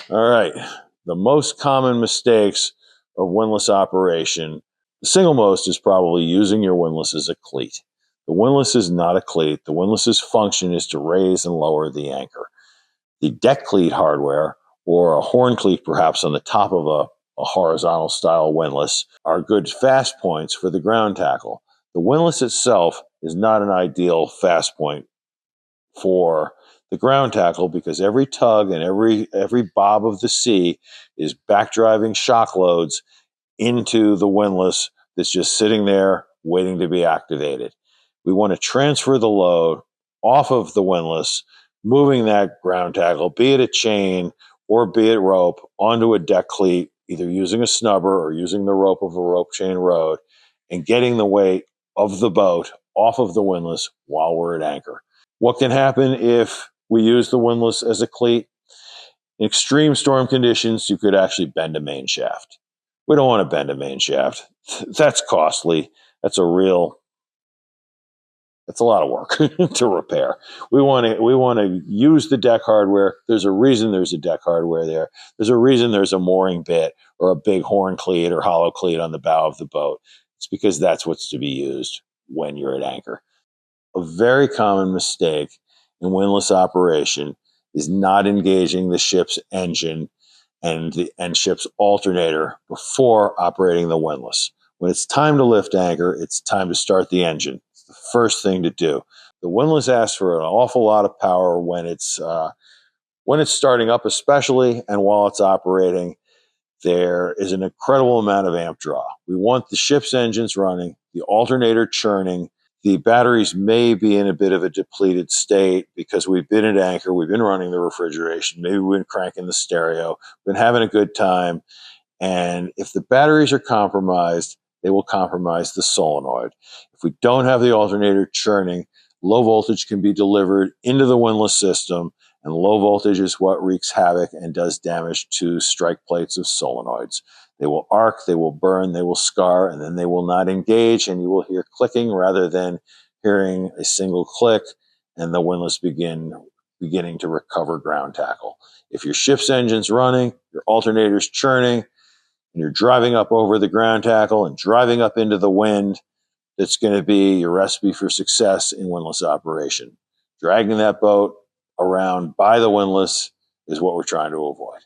All right. The most common mistakes of windlass operation, the single most is probably using your windlass as a cleat. The windlass is not a cleat. The windlass's function is to raise and lower the anchor. The deck cleat hardware, or a horn cleat perhaps on the top of a horizontal style windlass, are good fast points for the ground tackle. The windlass itself is not an ideal fast point for the ground tackle because every tug and every bob of the sea is backdriving shock loads into the windlass that's just sitting there waiting to be activated. We want to transfer the load off of the windlass, moving that ground tackle, be it a chain or be it rope, onto a deck cleat, either using a snubber or using the rope of a rope chain rode, and getting the weight of the boat off of the windlass while we're at anchor. What can happen if we use the windlass as a cleat? In extreme storm conditions, you could actually bend a main shaft. We don't want to bend a main shaft. That's costly. That's a lot of work to repair. We want to use the deck hardware. There's a reason there's a deck hardware there. There's a reason there's a mooring bit or a big horn cleat or hollow cleat on the bow of the boat. It's because that's what's to be used when you're at anchor. A very common mistake in windlass operation is not engaging the ship's engine and ship's alternator before operating the windlass. When it's time to lift anchor, it's time to start the engine. It's the first thing to do. The windlass asks for an awful lot of power when it's starting up, especially, and while it's operating. There is an incredible amount of amp draw. We want the ship's engines running, the alternator churning. The batteries may be in a bit of a depleted state because we've been at anchor, we've been running the refrigeration, maybe we've been cranking the stereo, been having a good time. And if the batteries are compromised, they will compromise the solenoid. If we don't have the alternator churning, low voltage can be delivered into the windlass system, and low voltage is what wreaks havoc and does damage to strike plates of solenoids. They will arc, they will burn, they will scar, and then they will not engage, and you will hear clicking rather than hearing a single click and the windlass beginning to recover ground tackle. If your ship's engine's running, your alternator's churning, and you're driving up over the ground tackle and driving up into the wind, that's going to be your recipe for success in windlass operation. Dragging that boat around by the windlass is what we're trying to avoid.